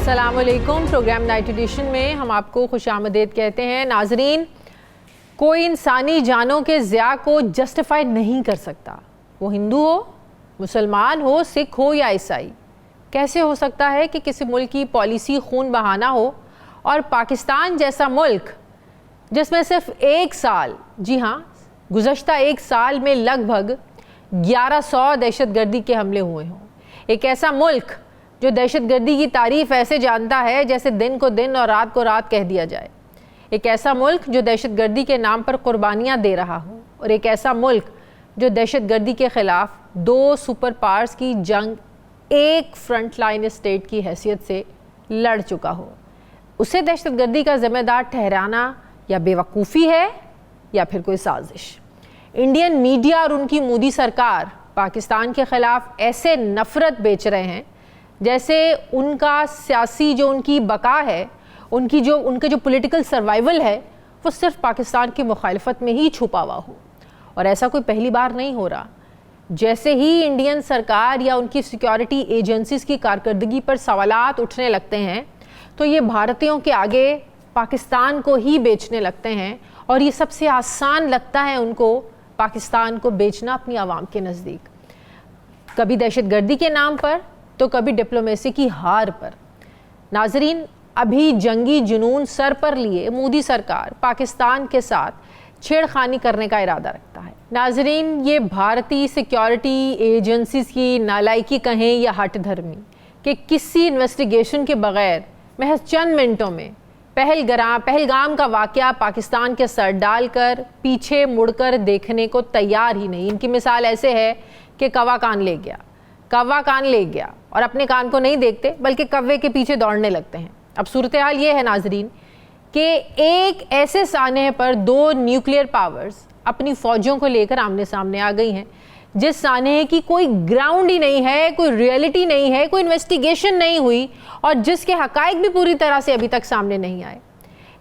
अस्सलामुअलैकुम। Programme night addition में हम आपको खुशामदीद कहते हैं। नाजरीन, कोई इंसानी जानों के ज़िया को जस्टिफाई नहीं कर सकता, वो हिंदू हो, मुसलमान हो, सिख हो या ईसाई। कैसे हो सकता है कि किसी मुल्क की पॉलिसी खून बहाना हो और पाकिस्तान जैसा मुल्क जिसमें सिर्फ एक साल, जी हाँ, गुज़श्ता एक साल में लगभग 1100 दहशतगर्दी के हमले हुए हों। एक ऐसा मुल्क जो दहशतगर्दी की तारीफ़ ऐसे जानता है जैसे दिन को दिन और रात को रात कह दिया जाए। एक ऐसा मुल्क जो दहशतगर्दी के नाम पर कुर्बानियाँ दे रहा हो, और एक ऐसा मुल्क जो दहशतगर्दी के ख़िलाफ़ 2 सुपर पावर्स की जंग एक फ्रंट लाइन स्टेट की हैसियत से लड़ चुका हो। उसे दहशतगर्दी का ज़िम्मेदार ठहराना या बेवकूफ़ी है या फिर कोई साजिश। इंडियन मीडिया और उनकी मोदी सरकार पाकिस्तान के ख़िलाफ़ ऐसे नफ़रत बेच रहे हैं जैसे उनका सियासी जो उनकी बका है, उनके जो पॉलिटिकल सर्वाइवल है, वो सिर्फ पाकिस्तान की मुखालफत में ही छुपा हुआ हो। और ऐसा कोई पहली बार नहीं हो रहा। जैसे ही इंडियन सरकार या उनकी सिक्योरिटी एजेंसीज की कारकर्दगी पर सवालात उठने लगते हैं तो ये भारतीयों के आगे पाकिस्तान को ही बेचने लगते हैं, और ये सबसे आसान लगता है उनको पाकिस्तान को बेचना अपनी आवाम के नज़दीक, कभी दहशतगर्दी के नाम पर तो कभी डिप्लोमेसी की हार पर। नाजरीन, अभी जंगी जुनून सर पर लिए मोदी सरकार पाकिस्तान के साथ छेड़खानी करने का इरादा रखता है। नाजरीन, ये भारतीय सिक्योरिटी एजेंसीज की नालायकी कहें या हट धर्मी कि किसी इन्वेस्टिगेशन के बगैर महज चंद मिनटों में पहलगाम का वाक़या पाकिस्तान के सर डालकर पीछे मुड़कर देखने को तैयार ही नहीं। इनकी मिसाल ऐसे है कि कौवा कान ले गया और अपने कान को नहीं देखते बल्कि कौवे के पीछे दौड़ने लगते हैं। अब सूरत हाल ये है नाजरीन कि एक ऐसे सानहे पर 2 न्यूक्लियर पावर्स अपनी फ़ौजों को लेकर आमने सामने आ गई हैं, जिस सानहे की कोई ग्राउंड ही नहीं है, कोई रियलिटी नहीं है, कोई इन्वेस्टिगेशन नहीं हुई और जिसके हकायक भी पूरी तरह से अभी तक सामने नहीं आए।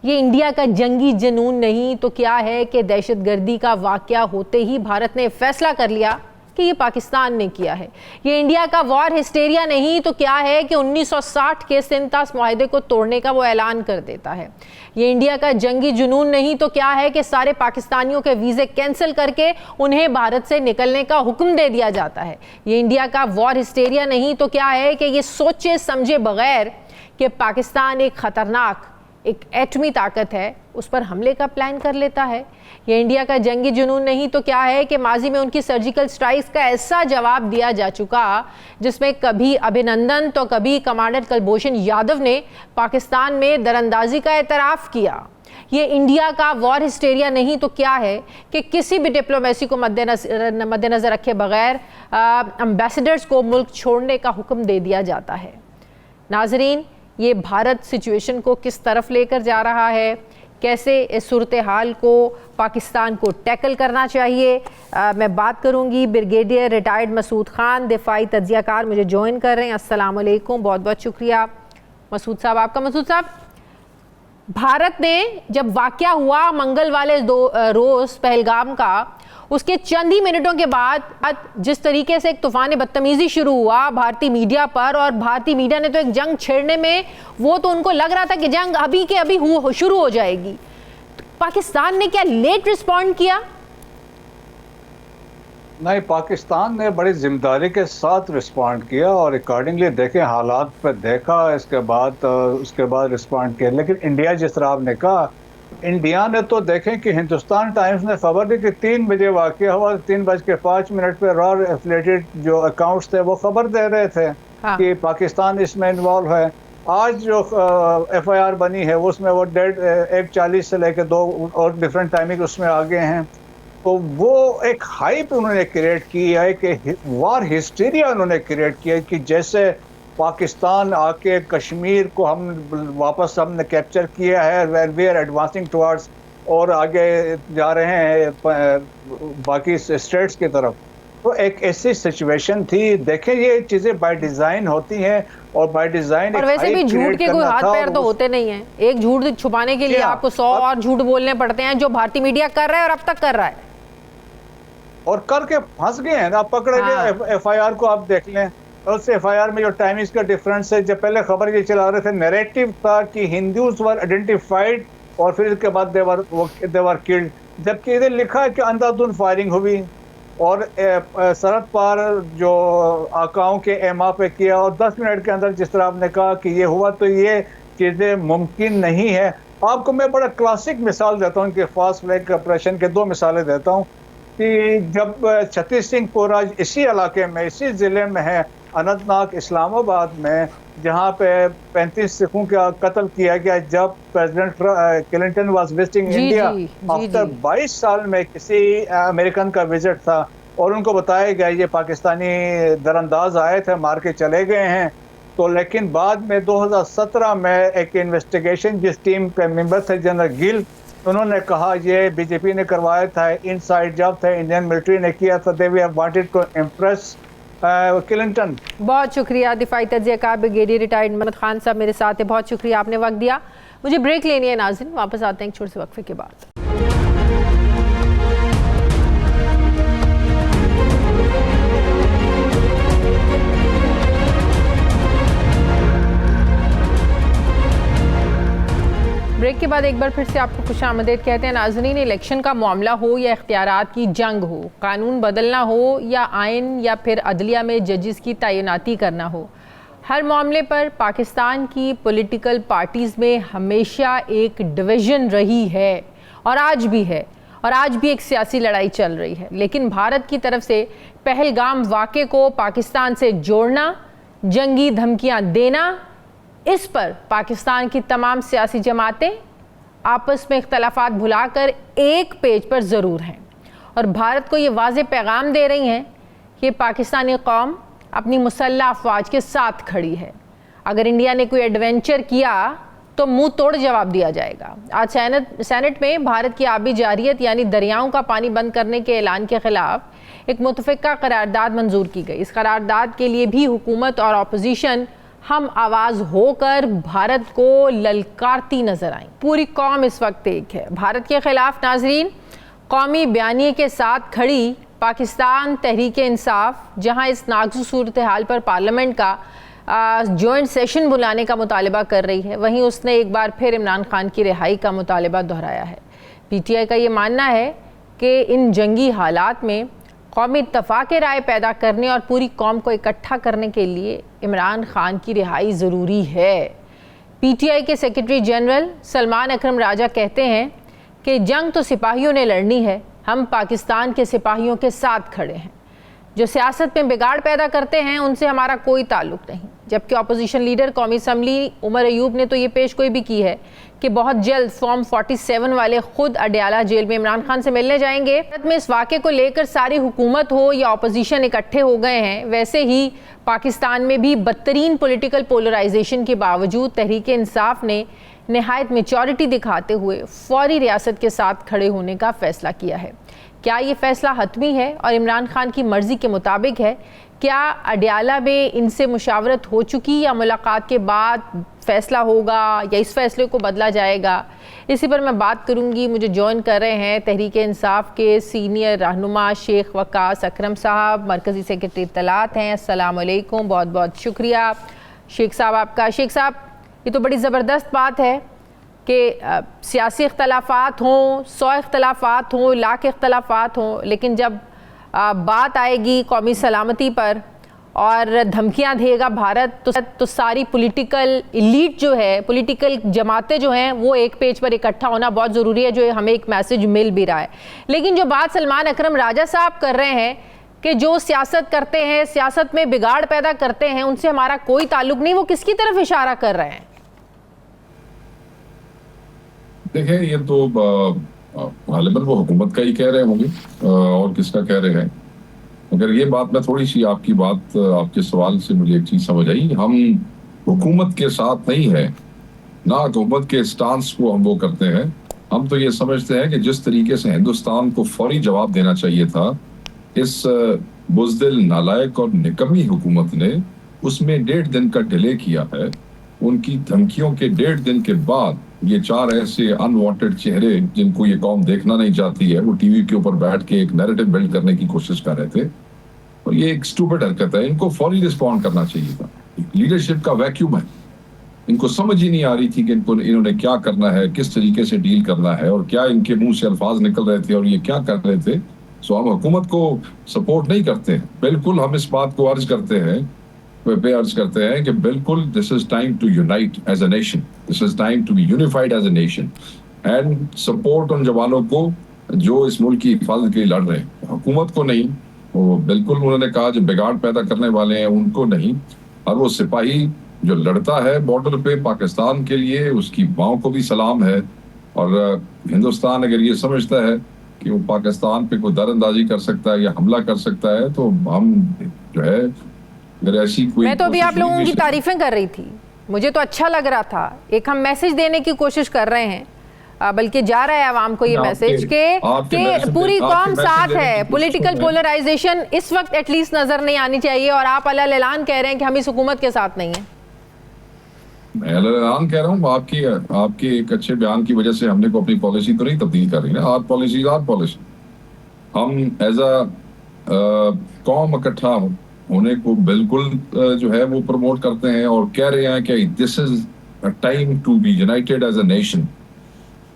ये इंडिया का जंगी जुनून नहीं तो क्या है कि दहशतगर्दी का वाक़या होते ही भारत ने फैसला कर लिया कि ये पाकिस्तान ने किया है। ये इंडिया का वॉर हिस्टेरिया नहीं तो क्या है कि 1960 के सिंतास मुआहदे को तोड़ने का वो ऐलान कर देता है। ये इंडिया का जंगी जुनून नहीं तो क्या है कि सारे पाकिस्तानियों के वीज़े कैंसिल करके उन्हें भारत से निकलने का हुक्म दे दिया जाता है। ये इंडिया का वॉर हिस्टेरिया नहीं तो क्या है कि ये सोचे समझे बगैर कि पाकिस्तान एक ख़तरनाक, एक एटमी ताकत है, उस पर हमले का प्लान कर लेता है। ये इंडिया का जंगी जुनून नहीं तो क्या है कि माजी में उनकी सर्जिकल स्ट्राइक्स का ऐसा जवाब दिया जा चुका जिसमें कभी अभिनंदन तो कभी कमांडर कुलभूषण यादव ने पाकिस्तान में दरअंदाजी का एतराफ़ किया। ये इंडिया का वॉर हिस्टेरिया नहीं तो क्या है कि किसी भी डिप्लोमेसी को मद्देनज़र रखे बगैर एम्बेसडर्स को मुल्क छोड़ने का हुक्म दे दिया जाता है। नाजरीन, ये भारत सिचुएशन को किस तरफ लेकर जा रहा है, कैसे इस सूरत हाल को पाकिस्तान को टैकल करना चाहिए, मैं बात करूंगी। ब्रिगेडियर रिटायर्ड मसूद खान, दिफाई तज्ज़ियाकार, मुझे ज्वाइन कर रहे हैं। अस्सलाम वालेकुम, बहुत बहुत शुक्रिया मसूद साहब आपका। मसूद साहब, भारत ने जब वाक़या हुआ मंगल वाले रोज़ पहलगाम का, उसके चंद ही मिनटों के बाद जिस तरीके से एक तूफ़ान बदतमीज़ी शुरू हुआ भारतीय मीडिया पर, और भारतीय मीडिया ने तो एक जंग छेड़ने में, वो तो उनको लग रहा था कि जंग अभी के अभी शुरू हो जाएगी। तो पाकिस्तान ने क्या लेट रिस्पॉन्ड किया? नहीं, पाकिस्तान ने बड़ी जिम्मेदारी के साथ रिस्पॉन्ड किया और अकॉर्डिंगली देखे हालात पर देखा, उसके बाद रिस्पॉन्ड किया। लेकिन इंडिया, जिस तरह आपने कहा, इंडिया ने तो देखें कि हिंदुस्तान टाइम्स ने खबर दी कि 3 बजे वाक़या हुआ, 3:05 पर रॉ एफिलेटेड जो अकाउंट्स थे वो खबर दे रहे थे कि पाकिस्तान इसमें इन्वॉल्व है। आज जो FIR बनी है उसमें वो 1:40 से लेकर 2 और डिफरेंट टाइमिंग उसमें आ गए हैं। तो वो एक हाइप उन्होंने क्रिएट की है कि वार हिस्टीरिया उन्होंने क्रिएट किया कि जैसे पाकिस्तान आके कश्मीर को हमने कैप्चर किया है, वी आर एडवांसिंग टुवर्ड्स, और आगे जा रहे हैं बाकी स्टेट्स की तरफ। तो एक ऐसी सिचुएशन थी। देखें, ये चीज़ें बाय डिज़ाइन होती हैं और बाय डिज़ाइन। और वैसे भी झूठ के कोई हाथ पैर तो होते नहीं हैं। एक झूठ छुपाने के लिए आपको 100 और झूठ बोलने पड़ते हैं, जो भारतीय मीडिया कर रहा है और अब तक कर रहा है, और करके फंस गए हैं। आप पकड़े गए। FIR को आप देख लें, उस FIR में जो टाइमिंग्स का डिफरेंस है, जब पहले खबर ये चला रहे थे, नैरेटिव था कि हिंदूज वर आइडेंटिफाइड और फिर इसके बाद देवर किल्ड, जबकि इधर लिखा है कि अंधाधुंध फायरिंग हुई और सरहद पार जो आकाओं के एमा पे किया, और 10 मिनट के अंदर जिस तरह आपने कहा कि ये हुआ, तो ये चीज़ें मुमकिन नहीं है। आपको मैं बड़ा क्लासिक मिसाल देता हूँ कि फास्ट फ्लैग ऑपरेशन के 2 मिसालें देता हूँ कि जब छत्तीस सिंहपुरा इसी इलाके में, इसी ज़िले में है, अनंतनाग इस्लामाबाद में, जहाँ पे 35 सिखों का कत्ल किया गया जब president Clinton was visiting India after 22 साल में किसी अमेरिकन का विजिट था, और उनको बताया गया ये पाकिस्तानी दरअंदाज आए थे, मार के चले गए हैं। तो लेकिन बाद में 2017 में एक इन्वेस्टिगेशन, जिस टीम के मेंबर थे जनरल गिल, उन्होंने कहा ये बीजेपी ने करवाया था, इनसाइड जॉब था, इंडियन मिलिट्री ने किया था, they have wanted to impress Clinton. बहुत शुक्रिया दिफाई तज्ज़ियाकार ब्रिगेडियर रिटायर्ड मोहम्मद खान साहब मेरे साथ है, बहुत शुक्रिया, आपने वक्त दिया। मुझे ब्रेक लेनी है नाज़रीन, वापस आते हैं एक छोटे से वक्फे के बाद। ब्रेक के बाद एक बार फिर से आपको खुशामदीद कहते हैं नाज़रीन। इलेक्शन का मामला हो या इख्तियारात की जंग हो, कानून बदलना हो या आइन या फिर अदलिया में जजेस की तैनाती करना हो, हर मामले पर पाकिस्तान की पॉलिटिकल पार्टीज़ में हमेशा एक डिवीज़न रही है और आज भी है, और आज भी एक सियासी लड़ाई चल रही है। लेकिन भारत की तरफ से पहलगाम वाक़े को पाकिस्तान से जोड़ना, जंगी धमकियाँ देना, इस पर पाकिस्तान की तमाम सियासी जमातें आपस में इख्तलाफात भुलाकर एक पेज पर ज़रूर हैं और भारत को ये वाज़े पैगाम दे रही हैं कि पाकिस्तानी कौम अपनी मुसल्लह अफवाज के साथ खड़ी है। अगर इंडिया ने कोई एडवेंचर किया तो मुंह तोड़ जवाब दिया जाएगा। आज सेनेट में भारत की आबी जारियत यानी दरियाओं का पानी बंद करने के ऐलान के खिलाफ एक मुतफ़िका करारदाद मंजूर की गई। इस करारदाद के लिए भी हुकूमत और अपोजिशन हम आवाज़ होकर भारत को ललकारती नजर आई। पूरी कौम इस वक्त एक है भारत के खिलाफ। नाजरीन, कौमी बयानिए के साथ खड़ी पाकिस्तान तहरीक इंसाफ, जहां इस नाजुक सूरत हाल पर पार्लियामेंट का जॉइंट सेशन बुलाने का मुतालबा कर रही है, वहीं उसने एक बार फिर इमरान खान की रिहाई का मुतालबा दोहराया है। PTI का ये मानना है कि इन जंगी हालात में कौमी इत्तफाक राय पैदा करने और पूरी कौम को इकट्ठा करने के लिए इमरान खान की रिहाई ज़रूरी है। PTI के सेक्रेटरी जनरल सलमान अकरम राजा कहते हैं कि जंग तो सिपाहियों ने लड़नी है, हम पाकिस्तान के सिपाहियों के साथ खड़े हैं। जो सियासत में बिगाड़ पैदा करते हैं उनसे हमारा कोई ताल्लुक नहीं। जबकि अपोजिशन लीडर कौमी असम्बली उमर अयूब ने तो ये पेशगोई भी की है कि बहुत जल्द फॉर्म 47 वाले खुद अडयाला जेल में इमरान खान से मिलने जाएंगे। भारत में इस वाक़े को लेकर सारी हुकूमत हो या अपोजिशन इकट्ठे हो गए हैं। वैसे ही पाकिस्तान में भी बदतरीन पॉलिटिकल पोलराइजेशन के बावजूद तहरीक इंसाफ ने नहायत मेचॉरिटी दिखाते हुए फौरी रियासत के साथ खड़े होने का फैसला किया है। क्या ये फैसला हतमी है और इमरान खान की मर्ज़ी के मुताबिक है? क्या अडयाला में इनसे मुशावरत हो चुकी या मुलाकात के बाद फैसला होगा या इस फैसले को बदला जाएगा? इसी पर मैं बात करूंगी। मुझे ज्वाइन कर रहे हैं तहरीक इंसाफ के सीनियर रहनुमा शेख वकास अकरम साहब, मरकज़ी सेक्रेटरी इत्तलात हैं। अस्सलाम वालेकुम, बहुत बहुत शुक्रिया शेख साहब आपका। शेख साहब, ये तो बड़ी ज़बरदस्त बात है कि सियासी इख्तलाफात हों, 100 इख्तलाफात हों, लाख इख्तलाफात हों, लेकिन जब बात आएगी कौमी सलामती पर और धमकियां देगा भारत तो सारी पॉलिटिकल इलीट जो है, पॉलिटिकल जमातें जो हैं, वो एक पेज पर इकट्ठा होना बहुत ज़रूरी है, जो हमें एक मैसेज मिल भी रहा है। लेकिन जो बात सलमान अकरम राजा साहब कर रहे हैं कि जो सियासत करते हैं, सियासत में बिगाड़ पैदा करते हैं, उनसे हमारा कोई ताल्लुक नहीं, वो किसकी तरफ इशारा कर रहे हैं? देखें, ये तो गालिबन वो हुकूमत का ही कह रहे होंगे और किसका कह रहे हैं। मगर ये बात, मैं थोड़ी सी आपकी बात, आपके सवाल से मुझे एक चीज समझ आई। हम हुकूमत के साथ नहीं है, ना हुकूमत के स्टांस को हम वो करते हैं। हम तो ये समझते हैं कि जिस तरीके से हिंदुस्तान को फौरी जवाब देना चाहिए था इस बुज़दिल, नालायक और निकम्मी हुकूमत ने, उसमें 1.5 दिन का डिले किया है। उनकी धमकियों के 1.5 दिन के बाद ये 4 ऐसे अनवांटेड चेहरे जिनको ये कौम देखना नहीं चाहती है, वो टीवी के ऊपर बैठ के एक नैरेटिव बिल्ड करने की कोशिश कर रहे थे। और ये एक स्टूपिड हरकत है, इनको फौरी रिस्पॉन्ड करना चाहिए था। लीडरशिप का वैक्यूम है, इनको समझ ही नहीं आ रही थी कि इन्होंने क्या करना है, किस तरीके से डील करना है, और क्या इनके मुंह से अल्फाज निकल रहे थे और ये क्या कर रहे थे। सो हम हुकूमत को सपोर्ट नहीं करते हैं, बिल्कुल हम इस बात को अर्ज करते हैं कि बिल्कुल this is time to unite as a nation, this is time to be unified as a nation and support उन जवानों को जो इस मुल्क की हिफाजत के लिए लड़ रहे हैं, हुकूमत को नहीं। वो बिल्कुल उन्होंने कहा जो बिगाड़ पैदा करने वाले हैं उनको नहीं, और वो सिपाही जो लड़ता है बॉर्डर पे पाकिस्तान के लिए, उसकी माओ को भी सलाम है। और हिंदुस्तान अगर ये समझता है कि वो पाकिस्तान पे कोई दरअंदाजी कर सकता है या हमला कर सकता है, तो हम जो है अगर ऐसी कोई, मैं तो अभी आप लोगों की तारीफें कर रही थी, मुझे तो अच्छा लग रहा था। एक हम मैसेज देने की कोशिश कर रहे हैं, बल्कि जा रहा है आवाम को ये मैसेज के पूरी कौम साथ है, पॉलिटिकल पोलराइजेशन इस वक्त एटलीस्ट नजर नहीं आनी चाहिए, और आप अलग ऐलान कह रहे हैं कि हम इस हुकूमत के साथ नहीं है। मैं ऐलान कह रहा हूँ, आपके एक अच्छे बयान की वजह से हमने को अपनी पॉलिसी तो नहीं तब्दील कर रही ना। आर पॉलिसी हम एज अ कौम इकट्ठा होने को बिल्कुल जो है वो प्रमोट करते हैं और कह रहे हैं कि this is a time to be united as a nation,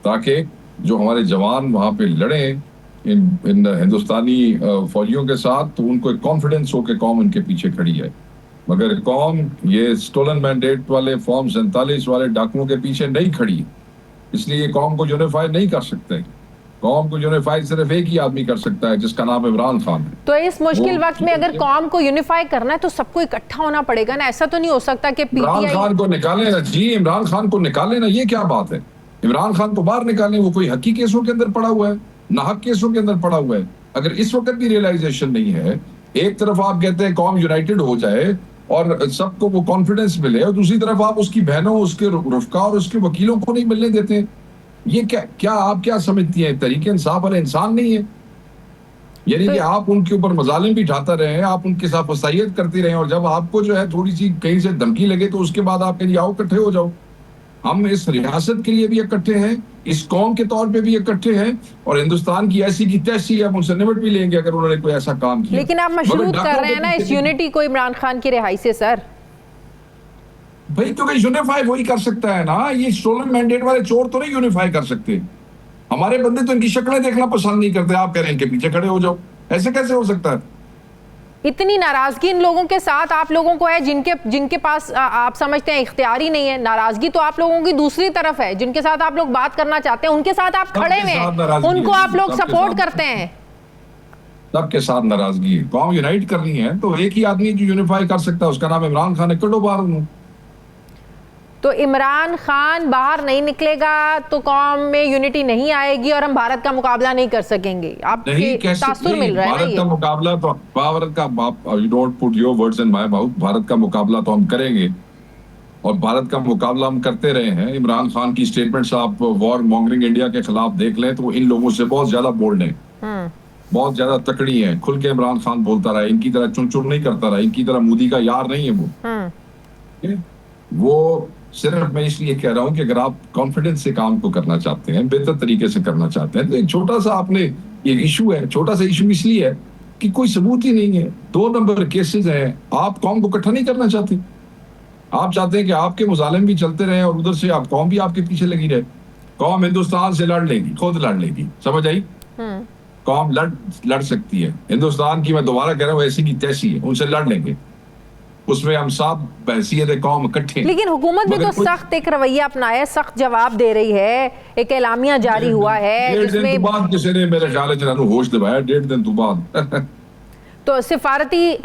ताकि जो हमारे जवान वहां पे लड़े इन हिंदुस्तानी फौजियों के साथ, तो उनको एक कॉन्फिडेंस हो कि कौम उनके पीछे खड़ी है। मगर कौम ये स्टोलन मैंडेट वाले फॉर्म 47 वाले डाकुओं के पीछे नहीं खड़ी, इसलिए कौम को यूनिफाई नहीं कर सकते। कौम को यूनिफाई सिर्फ एक ही आदमी कर सकता है, जिसका नाम इमरान खान है। तो इस मुश्किल वक्त में अगर कौम को यूनिफाई करना है तो सबको इकट्ठा होना पड़ेगा ना, ऐसा तो नहीं हो सकता कि इमरान खान को निकाले ना जी, इमरान खान को निकाले ना, ये क्या बात है। इमरान खान को बाहर निकालें, वो कोई हकी केसों के अंदर पड़ा हुआ है, नाहक केसों के अंदर पड़ा हुआ है। अगर इस वक्त भी रियलाइजेशन नहीं है, एक तरफ आप कहते हैं कौम यूनाइटेड हो जाए और सबको वो कॉन्फिडेंस मिले, और दूसरी तरफ आप उसकी बहनों, उसके रुफका और उसके वकीलों को नहीं मिलने देते, ये क्या आप क्या समझती हैं, तरीके इंसाफ वाले इंसान नहीं है? यानी कि आप उनके ऊपर मजालिम भी ढाता रहे, आप उनके साथ वसायत करती रहे, और जब आपको जो है थोड़ी सी कहीं से धमकी लगे तो उसके बाद आप कहें आओ इकट्ठे हो जाओ। हम इस रियासत के लिए भी इकट्ठे हैं, इस कौम के तौर पे भी इकट्ठे हैं, और हिंदुस्तान की ऐसी की तैसी है, हम उनसे निपट भी लेंगे अगर उन्होंने कोई ऐसा काम किया। लेकिन आप मशरूत कर रहे हैं ना इस यूनिटी को इमरान खान की रिहाई से सर। भाई तो यूनिफाई वही कर सकता है ना, ये स्टोलन मैंडेट वाले चोर तो नहीं यूनिफाई कर सकते। हमारे बंदे तो इनकी शक्लें देखना पसंद नहीं करते, आप कह रहे हैं इनके पीछे खड़े हो जाओ, ऐसे कैसे हो सकता है? इतनी नाराजगी इन लोगों के साथ आप लोगों को है जिनके पास आप समझते हैं इख्तियार ही नहीं है। नाराजगी तो आप लोगों की दूसरी तरफ है, जिनके साथ आप लोग बात करना चाहते हैं उनके साथ आप खड़े हुए हैं, उनको आप लोग सपोर्ट करते हैं। सबके साथ नाराजगी है, कौम यूनाइट करनी है तो एक ही आदमी जो यूनिफाई कर सकता है, उसका नाम इमरान खान है। कटो बाहर उन्होंने, तो इमरान खान बाहर नहीं निकलेगा तो कौम में यूनिटी नहीं आएगी और हम भारत का मुकाबला नहीं कर सकेंगे। आपके तासुर मिल रहा है भारत का मुकाबला तो you don't put your words in my mouth, Bharat का मुकाबला तो हम करेंगे, और भारत का मुकाबला हम करते रहे हैं। इमरान खान की स्टेटमेंट्स आप वॉर मॉन्गरिंग इंडिया के खिलाफ देख लें तो इन लोगों से बहुत ज्यादा बोल्ड है, बहुत ज्यादा तकड़ी है, खुल के इमरान खान बोलता रहा, इनकी तरह चुन नहीं करता रहा, इनकी तरह मोदी का यार नहीं है वो सिर्फ मैं इसलिए कह रहा हूं कि अगर आप कॉन्फिडेंस से काम को करना चाहते हैं, बेहतर तरीके से करना चाहते हैं, तो एक छोटा सा आपने ये इशू है, छोटा सा इशू इसलिए है कि कोई सबूत ही नहीं है, 2 नंबर केसेस हैं, आप कौम को इकट्ठा नहीं करना चाहते। आप चाहते हैं कि आपके मुजालिम भी चलते रहे और उधर से आप कौम भी आपके पीछे लगी रहे। कौम हिंदुस्तान से लड़ लेगी, खुद लड़ लेगी, समझ आई? कौम लड़ सकती है हिंदुस्तान की, मैं दोबारा कह रहा हूँ, ऐसी की तैसी है, उनसे लड़ लेंगे, उसमें हम सब बहसियत कौम इकट्ठे। लेकिन हुकूमत भी तो सख्त एक रवैया अपनाया, सख्त जवाब दे रही है, एक एलामिया जारी हुआ है जिसमें बाद किसी ने मेरे ख्याल है होश दिलाया 1.5 दिन तो बाद तो सिफारती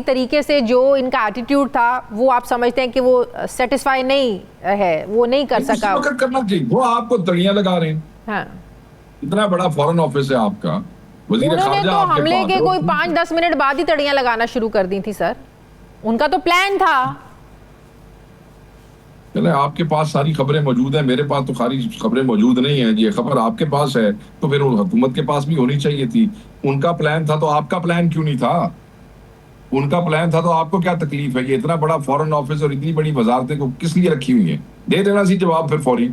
तरीके से जो इनका एटीट्यूड था वो आप समझते हैं कि वो सेटिस्फाई नहीं है, वो नहीं कर सका। करना चाहिए, वो आपको तड़ियां लगा रहे हैं। हाँ। इतना बड़ा फॉरेन ऑफिस है आपका, उन्होंने तो हमले के कोई 5-10 मिनट बाद ही तड़ियां लगाना शुरू कर दी थी सर, उनका तो प्लान था। चले आपके पास सारी खबरें मौजूद हैं, मेरे पास तो सारी खबरें मौजूद नहीं है। ये खबर आपके पास है तो फिर हुकूमत के पास भी होनी चाहिए थी। उनका प्लान था तो आपका प्लान क्यों नहीं था? उनका प्लान था तो आपको क्या तकलीफ है? ये इतना बड़ा फॉरेन ऑफिस और इतनी बड़ी वजारतें को किस लिए रखी हुई है? दे देना सी जवाब फिर फौरी।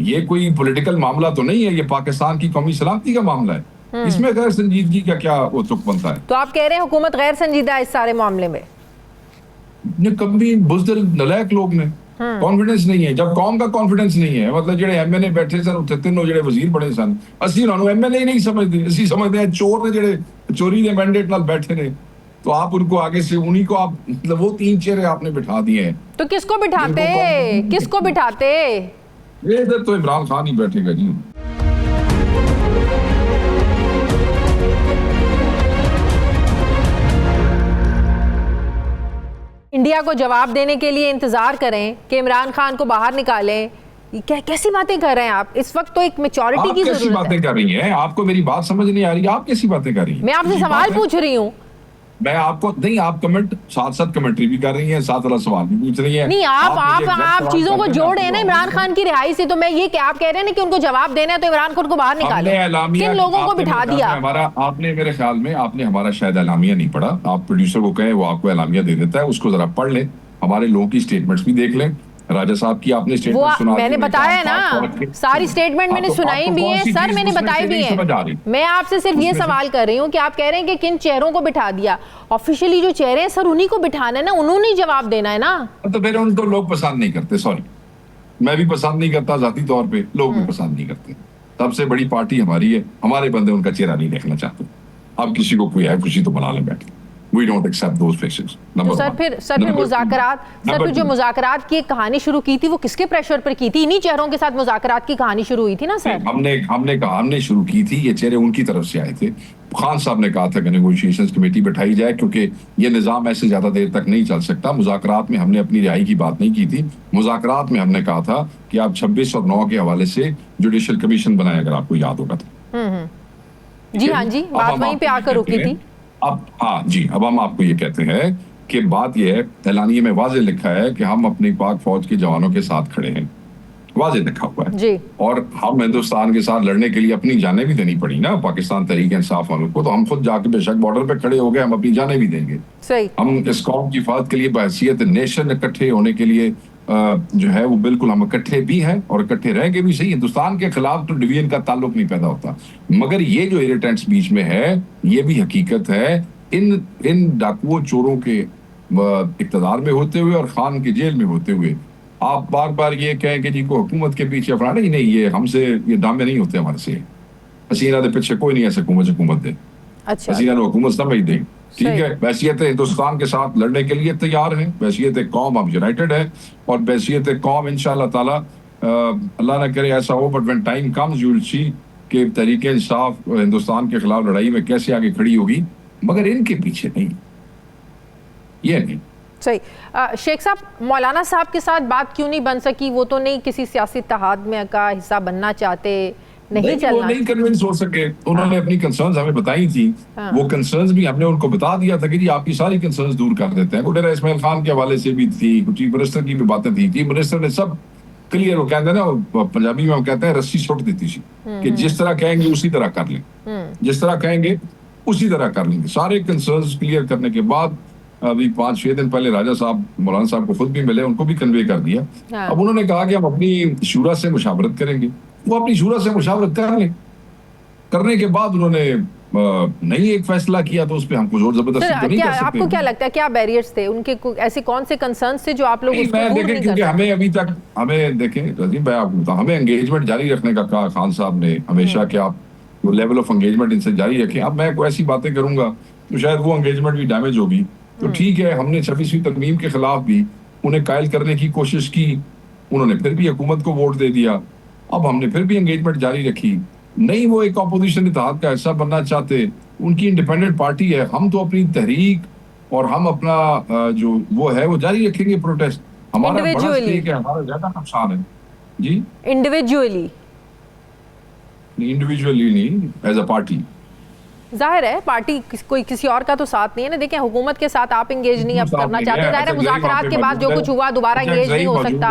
ये कोई पॉलिटिकल मामला तो नहीं है, ये पाकिस्तान की कौमी सलामती का मामला है। इसमें गैर संजीदगी का क्या वो तुक बनता है? तो आप कह रहे हैं हुकूमत गैर संजीदा है इस सारे मामले में? ने कभी बुज़दिल नलायक लोग ने कॉन्फिडेंस नहीं है। जब कौम का कॉन्फिडेंस नहीं है, मतलब जेडे एमएनए बैठे सन उत्थे तीनों जेडे वजीर बने सन, असि उन्होंने एमएनए नहीं समझते, असि समझते हैं चोर ने जेडे चोरी दे मैंडेट नाल बैठे ने। तो आप उनको आगे से उन्हीं को आप मतलब वो तीन चेहरे आपने बिठा दिए हैं। तो किसको बिठाते, किसको बिठाते? ये इधर तो इमरान खान ही बैठेगा जी। इंडिया को जवाब देने के लिए इंतजार करें कि इमरान खान को बाहर निकालें, कैसी बातें कर रहे हैं आप? इस वक्त तो एक मैच्योरिटी की जरूरत है। बातें कर रही हैं, आपको मेरी बात समझ नहीं आ रही, आप कैसी बातें कर रही हैं? मैं आपसे सवाल पूछ रही हूँ। मैं आपको नहीं, आप कमेंट साथ साथ कमेंट्री भी कर रही हैं, साथ वाला सवाल भी पूछ रही हैं। नहीं, आप चीजों को जोड़ रहे हैं ना इमरान खान की रिहाई से। तो मैं ये क्या आप कह रहे हैं ना कि उनको जवाब देना है तो इमरान खान को बाहर निकाले, किन लोगों को बिठा दिया? आपने मेरे ख्याल में आपने हमारा शायद एलामिया नहीं पढ़ा। आप प्रोड्यूसर को कहें वो आपको एलामिया दे देता है, उसको जरा पढ़ लें, हमारे लोगों की स्टेटमेंट्स भी देख लें। राजा साहब की आपने स्टेटमेंट सुना, मैंने बताया ना, सारी स्टेटमेंट मैंने सुनाई भी है सर, मैंने बताई भी है। मैं आपसे सिर्फ ये सवाल कर रही हूँ कि आप कह रहे हैं कि किन चेहरों को बिठा दिया। ऑफिशियली जो चेहरे हैं सर उन्हीं को बिठाना है ना, उन्होंने ही जवाब देना है ना। तो फिर उनको लोग पसंद नहीं करते। सॉरी, मैं भी पसंद नहीं करता जाती तौर पे, लोग भी पसंद नहीं करते। सबसे बड़ी पार्टी हमारी है, हमारे बंदे उनका चेहरा नहीं देखना चाहते। अब किसी को कोई है खुशी तो बना ले बैठे। We don't accept those faces. तो सर फिर मुज़ाकरात, सर फिर जो मुज़ाकरात की एक कहानी शुरू की थी वो किसके प्रेशर पर की थी? इन्हीं चेहरों के साथ मुज़ाकरात की कहानी शुरू हुई थी ना सर? हमने शुरू की थी, ये चेहरे उनकी तरफ से आए थे। खान साहब ने कहा था कि नेगोशिएशंस कमेटी बैठाई जाए क्योंकि ये निज़ाम ऐसे ज्यादा देर तक नहीं चल सकता। मुज़ाकरात में हमने अपनी रिहाई की बात नहीं की थी। मुज़ाकरात में हमने कहा था कि आप 26 और 9 के हवाले से जुडिशियल कमीशन बनाए, अगर आपको याद होगा तो। जी हाँ जी, बात वहीं पे आकर रुकी थी। अब हाँ जी, अब हम आपको ये कहते हैं कि बात यह है, ऐलानिये में वाज़े लिखा है कि हम अपनी पाक फौज के जवानों के साथ खड़े हैं, वाज़े लिखा हुआ है जी। और हम हिंदुस्तान के साथ लड़ने के लिए अपनी जानें भी देनी पड़ी ना पाकिस्तान तहरीक इंसाफ वालों को। तो हम खुद जाके बेशक बॉर्डर पे खड़े हो गए, हम अपनी जानें भी देंगे। सही। हम इस कौम की हिफाजत के लिए बहैसियत नेशन इकट्ठे होने के लिए जो है वो बिल्कुल हम इकट्ठे भी हैं और इकट्ठे रहेंगे भी। सही, हिंदुस्तान के खिलाफ तो डिवीजन का ताल्लुक नहीं पैदा होता, मगर ये जो इरिटेंट्स बीच में है ये भी हकीकत है। इन डाकुओं चोरों के इक़्तिदार में होते हुए और खान के जेल में होते हुए आप बार बार ये कहें कि जी को हुकूमत के पीछे अफरा नहीं, ये हमसे ये दामे नहीं होते हमारे से। हसीना के पीछे कोई नहीं ऐसे हुकूमत दे। अच्छा, हसीना हुकूमत समझ दे, ठीक है। बैसियत हिंदुस्तान के साथ लड़ने के लिए तैयार है, बैसियत कौम अब यूनाइटेड है और बैसियत कौम इंशाअल्लाह ताला, अल्लाह ना करे ऐसा हो, but when time comes you will see कि तहरीक इंसाफ हिंदुस्तान के खिलाफ लड़ाई में कैसे आगे खड़ी होगी, मगर इनके पीछे नहीं, ये नहीं। सही। शेख साहब, मौलाना साहब के साथ बात क्यों नहीं बन सकी? वो तो नहीं किसी सियासी इत्तेहाद में का हिस्सा बनना चाहते, नहीं चलना, वो नहीं कन्विंस हो सके। उन्होंने अपनी कंसर्न्स हमें बताई थी, वो कंसर्न्स भी हमने उनको बता दिया था कि जी आपकी सारी कंसर्न्स दूर कर देते हैं। डेरा इस्माइल खान के हवाले से भी थी, चीफ मिनिस्टर की भी बातें थी। चीफ मिनिस्टर ने सब क्लियर, वो कहते हैं ना पंजाबी में हम कहते हैं रस्सी छोड़ देती थी कि जिस तरह कहेंगे उसी तरह कर लें, जिस तरह कहेंगे उसी तरह कर लेंगे। सारे कंसर्न्स क्लियर करने के बाद अभी 5-6 दिन पहले राजा साहब मौलाना साहब को खुद भी मिले, उनको भी कन्वे कर दिया। अब उन्होंने कहा कि हम अपनी शूरा से मुशावरत करेंगे। वो अपनी शूरा से मुशावरत कर लें, करने के बाद उन्होंने नहीं एक फैसला किया तो उस पर हमको जोर जबरदस्ती तो नहीं कर सकते। आपको क्या लगता है क्या बैरियर्स थे उनके? ऐसे कौन से कंसर्न्स थे जो आप लोग उसको दूर नहीं कर सकते? क्योंकि हमें अभी तक हमें देखें रजीब भाई, आपको बताऊं, हमें एंगेजमेंट जारी रखने का कहा खान साहब ने हमेशा कि आप लेवल ऑफ एंगेजमेंट इनसे जारी रखें। अब मैं कोई ऐसी बातें करूंगा तो शायद वो एंगेजमेंट भी डैमेज होगी। तो ठीक है, हमने 26वीं तरमीम के खिलाफ भी उन्हें कायल करने की कोशिश की, उन्होंने फिर भी हुकूमत को वोट दे दिया। अब हमने फिर भी एंगेजमेंट जारी रखी। नहीं वो एक ऑपोजिशन इत्तेहाद का हिस्सा बनना चाहते, उनकी इंडिपेंडेंट पार्टी है। हम तो अपनी तहरीक और हम अपना जो वो है वो जारी रखेंगे प्रोटेस्ट। हमारा बड़ा स्टेक है, हमारा ज्यादा नुकसान है जी। इंडिविजुअली नहीं, एज अ पार्टी। जाहिर है पार्टी कोई किसी और का तो साथ नहीं है ना। देखें हुकूमत के साथ आप एंगेज नहीं अब करना चाहते, जाहिर है मुज़ाकरात के बाद जो कुछ हुआ दोबारा एंगेज नहीं हो सकता।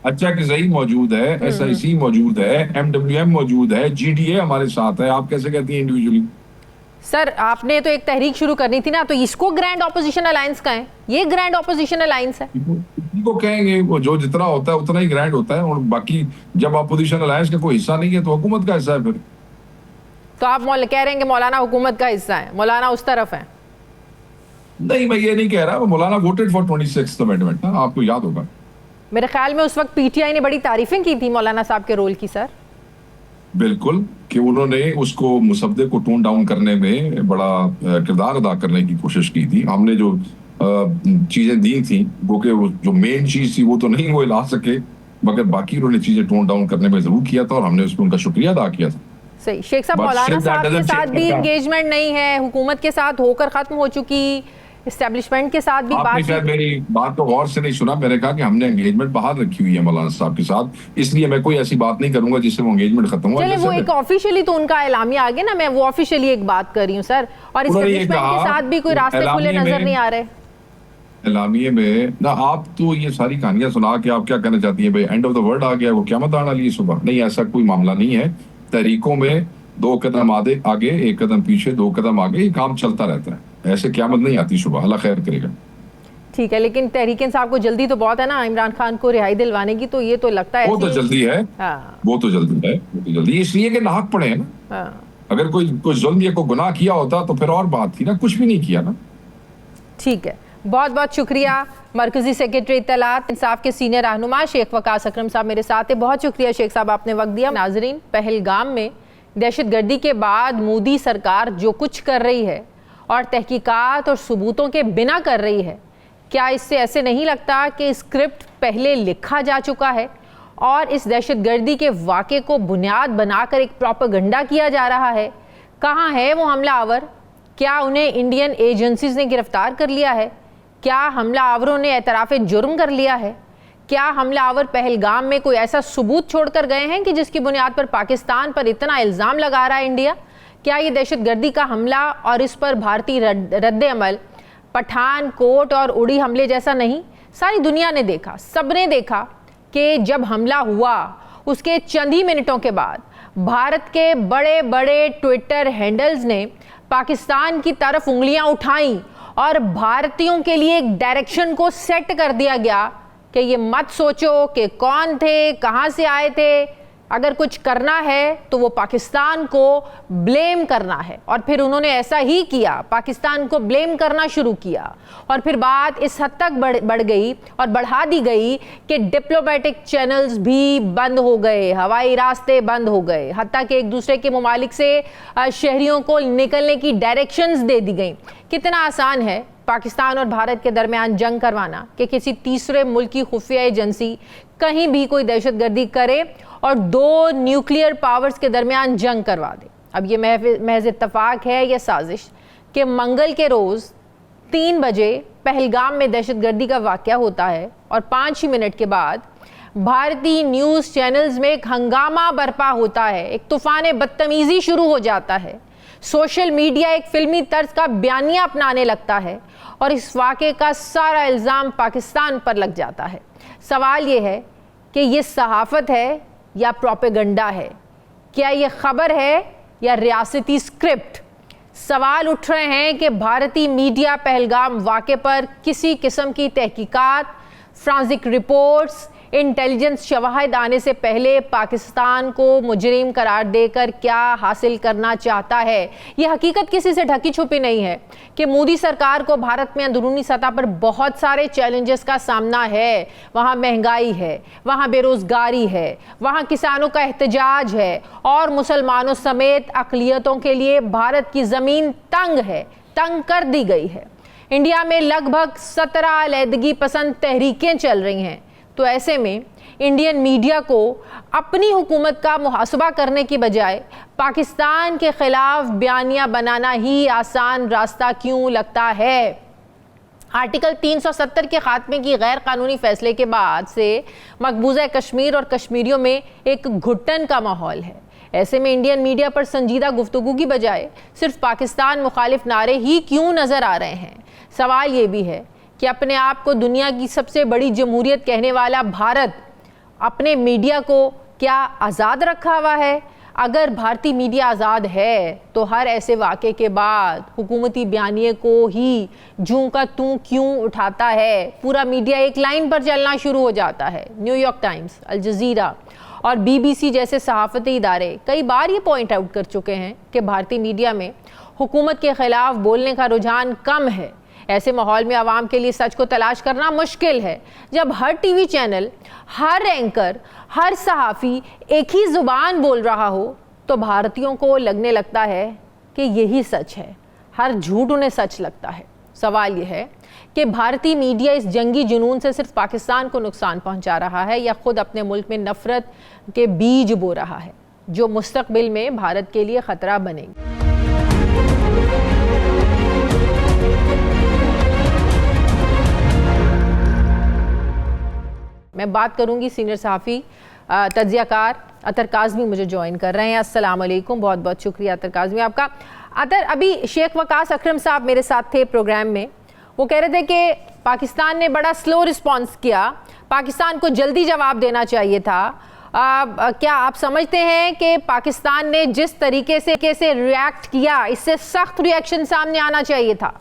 अच्छा कि सही मौजूद है, SIC मौजूद है, MWM मौजूद है, GDA हमारे साथ है, आप कैसे कहती हैं इंडिविजुअली? सर आपने तो एक तहरीक शुरू करनी थी ना, तो इसको ग्रैंड ऑपोजिशन अलायंस कहें, ये ग्रैंड ऑपोजिशन अलायंस है। को कहेंगे वो जो जितना होता है उतना ही ग्रैंड होता है, और बाकी जब ऑपोजिशन अलायंस का कोई हिस्सा नहीं है तो हुकूमत का हिस्सा है फिर। तो आप कह रहे हैं कि मौलाना हुकूमत का हिस्सा है, मौलाना उस तरफ है? नहीं, मैं ये नहीं कह रहा। मौलाना वोटेड फॉर 26th अमेंडमेंट ना, आपको याद होगा। मेरे ख्याल में उस वक्त पीटीआई ने बड़ी तारीफें की थी मौलाना साहब के रोल की सर। बिल्कुल, कि उन्होंने उसको मुसद्दे को टोन डाउन करने में बड़ा किरदार अदा करने की कोशिश की थी। हमने जो चीजें दी थी वो कि जो मेन चीज थी वो तो नहीं वो ला सके, मगर बाकी उन्होंने चीजें टोन डाउन करने में जरूर किया था और हमने उसमें उनका शुक्रिया अदा किया था। सही। शेख साहब, मौलाना साहब के साथ भी इंगेजमेंट नहीं है, हुकूमत के साथ होकर खत्म हो चुकी, एस्टेब्लिशमेंट के साथ भी आपने शायद मेरी बात को गौर से नहीं सुना। मैंने कहा कि हमने एंगेजमेंट बाहर रखी हुई है मौलाना साहब के साथ, इसलिए मैं कोई ऐसी बात नहीं करूंगा जिससे वो एंगेजमेंट खत्म हो। चलिए, वो एक ऑफिशियली तो उनका एलामिया आ गया ना, मैं वो ऑफिशियली एक बात कर रही हूँ सर, और एस्टेब्लिशमेंट के साथ भी कोई रास्ते खुले नजर नहीं आ रहे। एलामिये में ना, आप तो ये सारी कहानियां सुना के आप क्या कहना चाहती है भाई एंड ऑफ द वर्ल्ड आ गया, वो क़यामत आने वाली है सुबह? नहीं, ऐसा कोई मामला नहीं है। तहरीकों में 2 कदम आगे 1 कदम पीछे, 2 कदम आगे, ये काम चलता रहता है। ऐसे क़यामत नहीं आती सुबह, अल्लाह खैर करेगा। ठीक है, लेकिन तहरीक इंसाफ को जल्दी तो बहुत है ना इमरान खान को रिहाई दिलवाने की, तो ये तो लगता है वो तो जल्दी है। हाँ। वो तो जल्दी है, वो तो जल्दी, इसलिए कि नाहक पड़े हैं ना। हाँ। अगर कोई जुल्म या कोई गुनाह किया होता तो फिर और बात थी ना, कुछ भी नहीं किया ना। ठीक है, बहुत बहुत शुक्रिया मरकजी सेक्रेटरी इत्तलात इंसाफ के सीनियर रहनुमा शेख वकास अकरम साहब मेरे साथ है। बहुत शुक्रिया शेख साहब, आपने वक्त दिया। नाजरीन, पहलगाम में दहशतगर्दी के बाद मोदी सरकार जो कुछ कर रही है और तहकीकात और सबूतों के बिना कर रही है, क्या इससे ऐसे नहीं लगता कि स्क्रिप्ट पहले लिखा जा चुका है और इस दहशतगर्दी के वाक़े को बुनियाद बनाकर एक प्रोपेगेंडा किया जा रहा है? कहाँ है वो हमलावर? क्या उन्हें इंडियन एजेंसीज ने गिरफ्तार कर लिया है? क्या हमलावरों ने एतराफ़ जुर्म कर लिया है? क्या हमलावर पहलगाम में कोई ऐसा सबूत छोड़कर गए हैं कि जिसकी बुनियाद पर पाकिस्तान पर इतना इल्ज़ाम लगा रहा है इंडिया? क्या ये दहशतगर्दी का हमला और इस पर भारतीय रद्द अमल पठानकोट और उड़ी हमले जैसा नहीं? सारी दुनिया ने देखा, सबने देखा कि जब हमला हुआ उसके चंद ही मिनटों के बाद भारत के बड़े बड़े ट्विटर हैंडल्स ने पाकिस्तान की तरफ उंगलियां उठाई और भारतीयों के लिए एक डायरेक्शन को सेट कर दिया गया कि ये मत सोचो कि कौन थे, कहां से आए थे, अगर कुछ करना है तो वो पाकिस्तान को ब्लेम करना है। और फिर उन्होंने ऐसा ही किया, पाकिस्तान को ब्लेम करना शुरू किया और फिर बात इस हद तक बढ़ गई और बढ़ा दी गई कि डिप्लोमेटिक चैनल्स भी बंद हो गए, हवाई रास्ते बंद हो गए, हत्ता कि एक दूसरे के ममालिक से शहरियों को निकलने की डायरेक्शंस दे दी गई। कितना आसान है पाकिस्तान और भारत के दरमियान जंग करवाना कि किसी तीसरे मुल्क की खुफिया एजेंसी कहीं भी कोई दहशतगर्दी करे और 2 न्यूक्लियर पावर्स के दरमियान जंग करवा दे। अब ये महज इत्तफाक है या साजिश कि मंगल के रोज़ 3 बजे पहलगाम में दहशतगर्दी का वाक़या होता है और 5 ही मिनट के बाद भारतीय न्यूज़ चैनल्स में एक हंगामा बरपा होता है, एक तूफ़ान बदतमीज़ी शुरू हो जाता है, सोशल मीडिया एक फिल्मी तर्ज का बयानिया अपनाने लगता है और इस वाक़े का सारा इल्ज़ाम पाकिस्तान पर लग जाता है। सवाल ये है कि ये सहाफ़त है या प्रोपेगेंडा है? क्या ये खबर है या रियासती स्क्रिप्ट? सवाल उठ रहे हैं कि भारतीय मीडिया पहलगाम वाक़े पर किसी किस्म की तहकीकात, फ्रांसिक रिपोर्ट्स, इंटेलिजेंस शवाहिद आने से पहले पाकिस्तान को मुजरिम करार देकर क्या हासिल करना चाहता है। यह हकीकत किसी से ढकी छुपी नहीं है कि मोदी सरकार को भारत में अंदरूनी सतह पर बहुत सारे चैलेंजेस का सामना है। वहाँ महंगाई है, वहाँ बेरोज़गारी है, वहाँ किसानों का एहतजाज है और मुसलमानों समेत अक़लियतों के लिए भारत की ज़मीन तंग है, तंग कर दी गई है। इंडिया में लगभग 17 अलहदगी पसंद तहरीकें चल रही हैं। तो ऐसे में इंडियन मीडिया को अपनी हुकूमत का मुहासबा करने की बजाय पाकिस्तान के खिलाफ बयानिया बनाना ही आसान रास्ता क्यों लगता है? आर्टिकल 370 के खात्मे की गैर कानूनी फैसले के बाद से मकबूजा कश्मीर और कश्मीरियों में एक घुटन का माहौल है। ऐसे में इंडियन मीडिया पर संजीदा गुफ्तगू की बजाय सिर्फ पाकिस्तान मुखालिफ नारे ही क्यों नज़र आ रहे हैं? सवाल ये भी है कि अपने आप को दुनिया की सबसे बड़ी जमहूरियत कहने वाला भारत अपने मीडिया को क्या आज़ाद रखा हुआ है? अगर भारतीय मीडिया आज़ाद है तो हर ऐसे वाक़े के बाद हुकूमती बयानिए को ही जूं का तू क्यों उठाता है? पूरा मीडिया एक लाइन पर चलना शुरू हो जाता है। न्यूयॉर्क टाइम्स, अल जज़ीरा और BBC जैसे सहाफ़ती इदारे कई बार ये पॉइंट आउट कर चुके हैं कि भारतीय मीडिया में हुकूमत के ख़िलाफ़ बोलने का रुझान कम है। ऐसे माहौल में आवाम के लिए सच को तलाश करना मुश्किल है। जब हर TV चैनल, हर एंकर, हर सहाफ़ी एक ही ज़ुबान बोल रहा हो तो भारतीयों को लगने लगता है कि यही सच है, हर झूठ उन्हें सच लगता है। सवाल यह है कि भारतीय मीडिया इस जंगी जुनून से सिर्फ पाकिस्तान को नुकसान पहुंचा रहा है या खुद अपने मुल्क में नफरत के बीज बो रहा है जो मुस्तकबिल में भारत के लिए खतरा बनेगी। मैं बात करूंगी सीनियर सहाफ़ी तज्ज़ियाकार अतर काज़मी मुझे ज्वाइन कर रहे हैं। अस्सलाम वालेकुम, बहुत बहुत शुक्रिया अतर काज़मी आपका। अतर, अभी शेख वकास अकरम साहब मेरे साथ थे प्रोग्राम में, वो कह रहे थे कि पाकिस्तान ने बड़ा स्लो रिस्पॉन्स किया, पाकिस्तान को जल्दी जवाब देना चाहिए था। क्या आप समझते हैं कि पाकिस्तान ने जिस तरीके से रिएक्ट किया, इससे सख्त रिएक्शन सामने आना चाहिए था?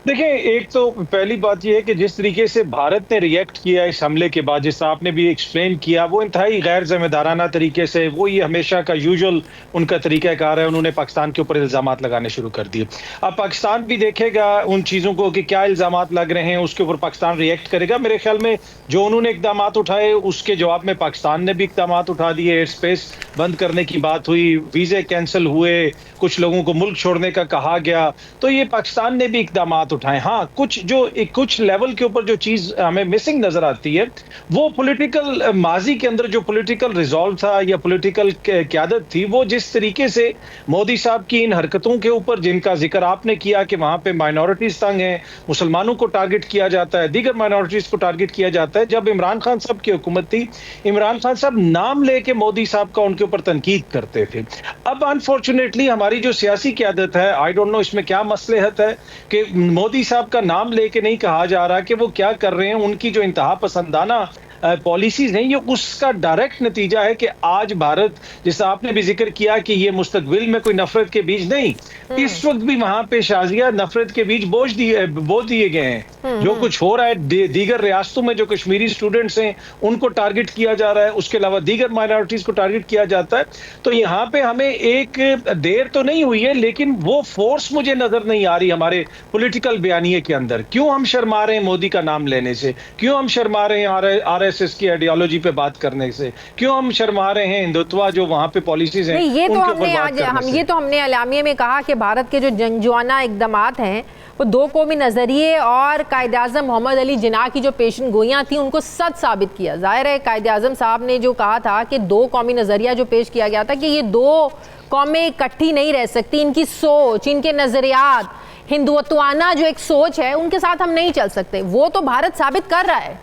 देखिए, एक तो पहली बात यह है कि जिस तरीके से भारत ने रिएक्ट किया इस हमले के बाद, जिस आपने भी एक्सप्लेन किया, वो इंतहाई गैर जिम्मेदाराना तरीके से, वो ये हमेशा का यूजुअल उनका तरीक़ाकार है, उन्होंने पाकिस्तान के ऊपर इल्ज़ामात लगाने शुरू कर दिए। अब पाकिस्तान भी देखेगा उन चीज़ों को कि क्या इल्ज़ामात लग रहे हैं, उसके ऊपर पाकिस्तान रिएक्ट करेगा। मेरे ख्याल में जो उन्होंने इक़दाम उठाए उसके जवाब में पाकिस्तान ने भी इक़दाम उठा दिए। एयर स्पेस बंद करने की बात हुई, वीज़े कैंसिल हुए, कुछ लोगों को मुल्क छोड़ने का कहा गया, तो ये पाकिस्तान ने भी इक़दाम उठाए। हाँ, कुछ लेवल के ऊपर जो चीज हमें मिसिंग नजर आती है वो पॉलिटिकल माजी के अंदर जो पॉलिटिकल रिजॉल्व था या पॉलिटिकल क़यादत थी, वो जिस तरीके से मोदी साहब की इन हरकतों के ऊपर जिनका जिक्र आपने किया कि वहां पे माइनॉरिटीज तंग हैं, मुसलमानों को टारगेट किया जाता है, दीगर माइनॉरिटीज को टारगेट किया जाता है। जब इमरान खान साहब की हुकूमत थी, इमरान खान साहब नाम लेके मोदी साहब का उनके ऊपर तनकीद करते थे। अब अनफॉर्चुनेटली हमारी जो सियासी क़यादत है, आई डोंट नो इसमें क्या मसलहत है कि मोदी साहब का नाम लेके नहीं कहा जा रहा कि वो क्या कर रहे हैं, उनकी जो इंतहा पसंदाना पॉलिसीज हैं, ये उसका डायरेक्ट नतीजा है कि आज भारत, जैसा आपने भी जिक्र किया कि ये मुस्तकबिल में कोई नफरत के बीज नहीं, इस वक्त भी वहां पे शाजिया नफरत के बीज बो दिए गए हैं। जो कुछ हो रहा है दीगर रियासतों में, जो कश्मीरी स्टूडेंट्स हैं उनको टारगेट किया जा रहा है, उसके अलावा दीगर माइनॉरिटीज को टारगेट किया जाता है। तो यहाँ पे हमें एक देर तो नहीं हुई है, लेकिन वो फोर्स मुझे नजर नहीं आ रही हमारे पॉलिटिकल बयानिए के अंदर। क्यों हम शर्मा रहे हैं मोदी का नाम लेने से? क्यों हम शर्मा रहे हैं RSS की आइडियोलॉजी पे बात करने से? क्यों हम शर्मा रहे हैं हिंदुत्व जो वहां पे पॉलिसीज हैं? ये तो हमने एलामिये में कहा कि भारत के जो जंगजुआना इक़दामात हैं वो दो कौमी नज़रिए और कायद आज़म मोहम्मद अली जिन्ना की जो पेशन गोइयाँ थी उनको सच साबित किया। जाहिर है कायद आज़म साहब ने जो कहा था कि दो कौमी नज़रिया जो पेश किया गया था कि ये दो कौमें इकट्ठी नहीं रह सकती, इनकी सोच, इनके नज़रियात, हिंदुत्वाना जो एक सोच है, उनके साथ हम नहीं चल सकते, वो तो भारत साबित कर रहा है।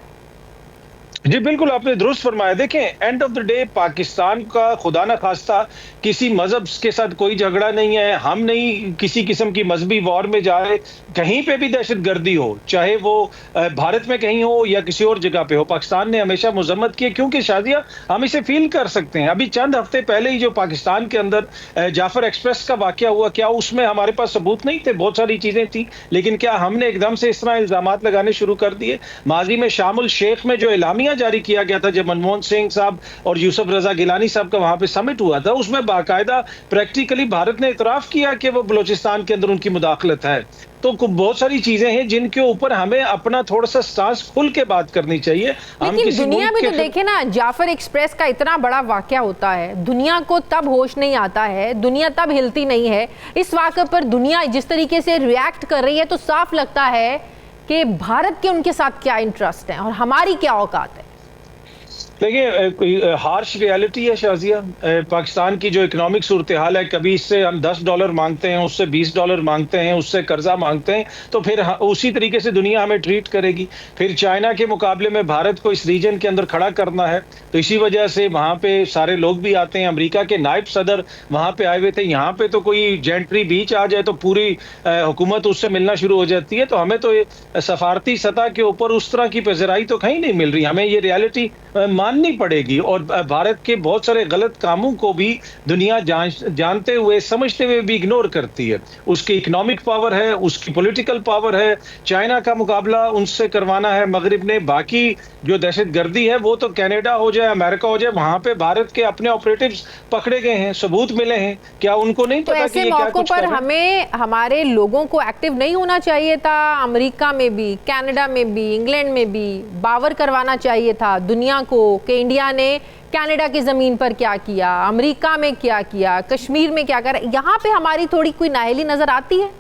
जी बिल्कुल, आपने दुरुस्त फरमाया। देखें, end of the day Pakistan का खुदा न खास्ता किसी मजहब के साथ कोई झगड़ा नहीं है। हम नहीं किसी किस्म की मजहबी वॉर में जा रहे। कहीं पे भी दहशतगर्दी हो, चाहे वो भारत में कहीं हो या किसी और जगह पे हो, पाकिस्तान ने हमेशा मजम्मत की है, क्योंकि शाजिया हम इसे फील कर सकते हैं। अभी चंद हफ्ते पहले ही जो पाकिस्तान के अंदर जाफर एक्सप्रेस का वाकया हुआ, क्या उसमें हमारे पास सबूत नहीं थे? बहुत सारी चीजें थी, लेकिन क्या हमने एकदम से इस तरह इल्जामात लगाने शुरू कर दिए? माजी में शामुल शेख में जो एलामिया जारी किया गया था, जब मनमोहन सिंह साहब और यूसुफ रजा गिलानी साहब का वहां पे समिट हुआ था, उसमें बाकायदा प्रैक्टिकली भारत ने इतराफ किया कि वो बलूचिस्तान के अंदर उनकी मुदाखलत है। तो बहुत सारी चीजें हैं जिनके ऊपर हमें अपना थोड़ा सा सांस खुल के बात करनी चाहिए। लेकिन दुनिया में तो देखे ना, जाफर एक्सप्रेस का इतना बड़ा वाकया होता है, दुनिया को तब होश नहीं आता है, दुनिया तब हिलती नहीं है। इस वाकये पर दुनिया जिस तरीके से रिएक्ट कर रही है तो साफ लगता है कि भारत के उनके साथ क्या इंटरेस्ट है और हमारी क्या औकात है। देखिए, हार्श रियलिटी है शाजिया, पाकिस्तान की जो इकोनॉमिक सूरत हाल है, कभी इससे हम $10 मांगते हैं, उससे $20 मांगते हैं, उससे कर्जा मांगते हैं, तो फिर उसी तरीके से दुनिया हमें ट्रीट करेगी। फिर चाइना के मुकाबले में भारत को इस रीजन के अंदर खड़ा करना है, तो इसी वजह से वहाँ पे सारे लोग भी आते हैं। अमेरिका के नायब सदर वहाँ पे आए हुए थे। यहाँ पे तो कोई जेंट्री बीच आ जाए तो पूरी हुकूमत उससे मिलना शुरू हो जाती है। तो हमें तो सफारती सतह के ऊपर उस तरह की पजराई तो कहीं नहीं मिल रही। हमें ये रियलिटी मान माननी पड़ेगी और भारत के बहुत सारे गलत कामों को भी दुनिया जानते हुए समझते हुए भी इग्नोर करती है। उसकी इकोनॉमिक पावर है, उसकी पॉलिटिकल पावर है, चाइना का मुकाबला उनसे करवाना है मगरिब ने। बाकी जो दहशतगर्दी है वो तो कनाडा हो जाए, अमेरिका हो जाए, वहां पे भारत के अपने ऑपरेटिव्स पकड़े गए हैं, सबूत मिले हैं। क्या उनको नहीं तो पता ऐसे कि ये क्या मौकों कुछ पर कर रहे हैं? हमें हमारे लोगों को एक्टिव नहीं होना चाहिए था? अमेरिका में भी, कनाडा में भी, इंग्लैंड में भी बावर करवाना चाहिए था दुनिया को कि इंडिया ने कनाडा की ज़मीन पर क्या किया, अमेरिका में क्या किया, कश्मीर में क्या करा। यहाँ पे हमारी थोड़ी कोई नाअहली नज़र आती है।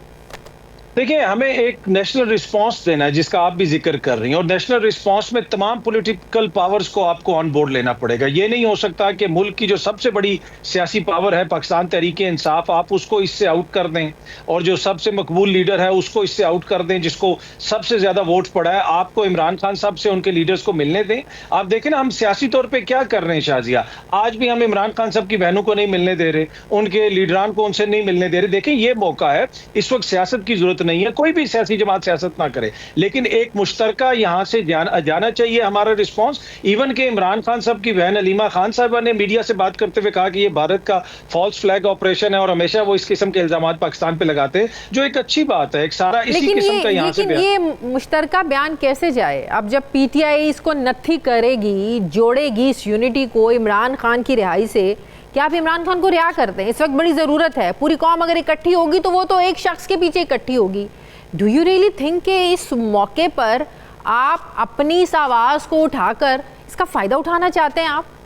देखिए, हमें एक नेशनल रिस्पांस देना है जिसका आप भी जिक्र कर रही हैं, और नेशनल रिस्पांस में तमाम पॉलिटिकल पावर्स को आपको ऑन बोर्ड लेना पड़ेगा। ये नहीं हो सकता कि मुल्क की जो सबसे बड़ी सियासी पावर है पाकिस्तान तहरीक इंसाफ, आप उसको इससे आउट कर दें, और जो सबसे मकबूल लीडर है उसको इससे आउट कर दें, जिसको सबसे ज्यादा वोट पड़ा है। आपको इमरान खान साहब से उनके लीडर्स को मिलने दें। आप देखें ना, हम सियासी तौर पर क्या कर रहे हैं शाजिया, आज भी हम इमरान खान साहब की बहनों को नहीं मिलने दे रहे, उनके लीडरान को उनसे नहीं मिलने दे रहे। देखें, ये मौका है, इस वक्त सियासत की जरूरत नहीं है, कोई भी सियासी जमात सियासत ना करे, लेकिन एक मुश्तरका यहां से जाना चाहिए हमारा रिस्पांस। इवन के इमरान खान साहब की बहन अलीमा खान साहबा ने मीडिया से बात करते हुए कहा कि ये भारत का फॉल्स फ्लैग ऑपरेशन है और हमेशा वो इस किस्म के इल्जामात पाकिस्तान पे लगाते हैं, जो एक अच्छी बात है। एक सारा इसी किस्म का यहां से लेकिन ये मुश्तरका बयान कैसे जाए? अब जब पीटीआई इसको नत्थी करेगी, जोड़ेगी इस यूनिटी को इमरान खान की रिहाई से, क्या आप इमरान खान को रिहा करते हैं? इस वक्त बड़ी ज़रूरत है, पूरी कौम अगर इकट्ठी होगी तो वो तो एक शख्स के पीछे इकट्ठी होगी। डू यू रियली थिंक कि इस मौके पर आप अपनी इस आवाज़ को उठाकर इसका फ़ायदा उठाना चाहते हैं? आप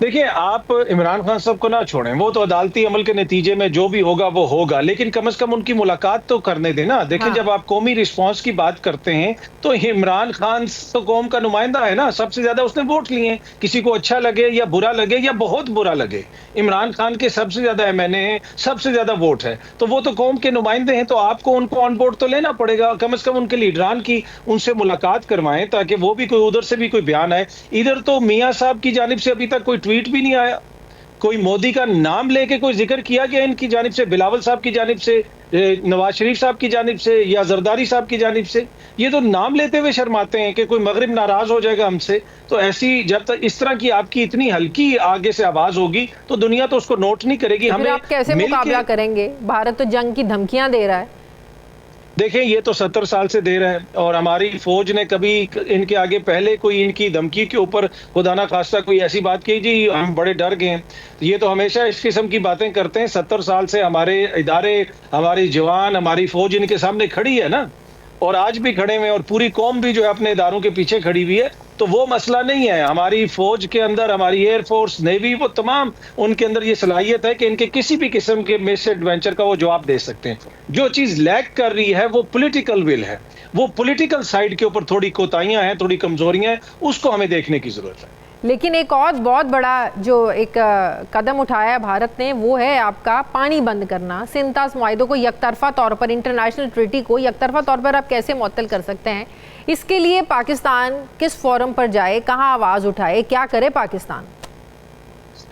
देखिए, आप इमरान खान साहब को ना छोड़ें, वो तो अदालती अमल के नतीजे में जो भी होगा वो होगा, लेकिन कम से कम उनकी मुलाकात तो करने देना। देखिए, हाँ। जब आप कौमी रिस्पांस की बात करते हैं तो इमरान खान तो कौम का नुमाइंदा है ना, सबसे ज्यादा उसने वोट लिए हैं। किसी को अच्छा लगे या बुरा लगे या बहुत बुरा लगे, इमरान खान के सबसे ज्यादा एमएनए हैं, सबसे ज्यादा वोट है, तो वो तो कौम के नुमाइंदे हैं, तो आपको उनको ऑन बोर्ड तो लेना पड़ेगा। कम से कम उनके लीडरान की उनसे मुलाकात करवाएं ताकि वो भी कोई उधर से भी कोई बयान आए। इधर तो मियाँ साहब की जानिब से अभी तक कोई ट्वीट भी नहीं आया, कोई मोदी का नाम लेके कोई जिक्र किया गया इनकी जानिब से, बिलावल साहब की जानिब से, नवाज शरीफ साहब की जानिब से या जरदारी साहब की जानिब से। ये तो नाम लेते हुए शर्माते हैं कि कोई मगरिब नाराज हो जाएगा हमसे। तो ऐसी जब तक इस तरह की आपकी इतनी हल्की आगे से आवाज होगी तो दुनिया तो उसको नोट नहीं करेगी। हमें आप कैसे मुकाबला करेंगे? भारत तो जंग की धमकियां दे रहा है। देखें, ये तो 70 साल से दे रहे हैं और हमारी फौज ने कभी इनके आगे पहले कोई इनकी धमकी के ऊपर खुदा ना खास्ता कोई ऐसी बात की जी हम बड़े डर गए हैं। ये तो हमेशा इस किस्म की बातें करते हैं। 70 साल से हमारे इदारे, हमारी जवान, हमारी फौज इनके सामने खड़ी है ना, और आज भी खड़े हुए, और पूरी कौम भी जो है अपने इदारों के पीछे खड़ी हुई है। तो वो मसला नहीं है। हमारी फौज के अंदर, हमारी एयरफोर्स, नेवी, वो तमाम उनके अंदर ये सलाहियत है कि इनके किसी भी किस्म के मिस एडवेंचर का वो जवाब दे सकते हैं। जो चीज लैक कर रही है वो पॉलिटिकल विल है, वो पॉलिटिकल साइड के ऊपर थोड़ी कोताहियां हैं, थोड़ी कमजोरियां हैं, उसको हमें देखने की जरूरत है। लेकिन एक और बहुत बड़ा जो एक कदम उठाया भारत ने वो है आपका पानी बंद करना। सिंतास मुआहिदों को यकतरफा तौर पर, इंटरनेशनल ट्रीटी को यकतरफा तौर पर आप कैसे मुअत्तल कर सकते हैं? इसके लिए पाकिस्तान किस फोरम पर जाए, कहाँ आवाज़ उठाए, क्या करे पाकिस्तान?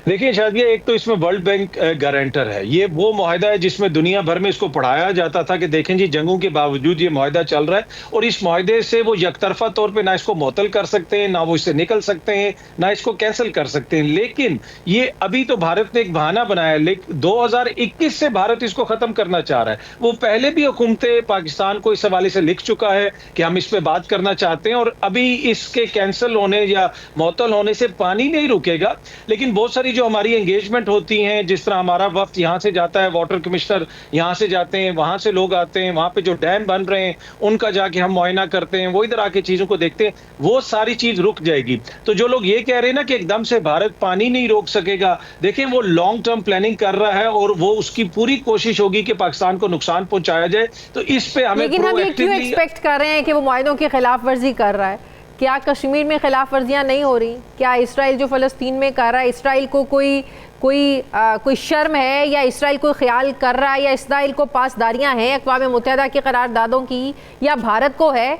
देखिए शायद एक तो इसमें वर्ल्ड बैंक गारंटर है। ये वो मुआहिदा है जिसमें दुनिया भर में इसको पढ़ाया जाता था कि देखें जी, जंगों के बावजूद ये मुआहिदा चल रहा है, और इस मुआहिदे से वो यकतरफा तौर पे ना इसको मुअत्तल कर सकते हैं, ना वो इससे निकल सकते हैं, ना इसको कैंसिल कर सकते हैं। लेकिन ये अभी तो भारत ने एक बहाना बनाया है, लेकिन 2021 से भारत इसको खत्म करना चाह रहा है। वो पहले भी हुकूमतें पाकिस्तान को इस हवाले से लिख चुका है कि हम इस पर बात करना चाहते हैं, और अभी इसके कैंसिल होने या मुअत्तल होने से पानी नहीं रुकेगा। लेकिन बहुत सारी जो हमारी एंगेजमेंट होती हैं, जिस तरह हमारा वफ्द यहाँ से जाता है, वाटर कमिश्नर यहाँ से जाते हैं, वहां से लोग आते हैं, वहां पे जो डैम बन रहे हैं उनका जाके हम मुआयना करते हैं, वो इधर आके चीजों को देखते हैं, वो सारी चीज रुक जाएगी। तो जो लोग ये कह रहे हैं ना कि एकदम से भारत पानी नहीं रोक सकेगा, देखें वो लॉन्ग टर्म प्लानिंग कर रहा है और वो उसकी पूरी कोशिश होगी कि पाकिस्तान को नुकसान पहुंचाया जाए। तो इस पे हमें लेकिन हम ये क्यों एक्सपेक्ट कर रहे हैं कि वो मुआहिदों की खिलाफ वर्जी कर रहा है? क्या कश्मीर में खिलाफ वर्जियाँ नहीं हो रही? क्या इसराइल जो फ़लस्तीन में कर रहा है, इसराइल को कोई शर्म है, या इसराइल कोई ख्याल कर रहा है, या इसराइल को पासदारियाँ हैं अक़वाम मुत्तहिदा की करारदादों की, या भारत को है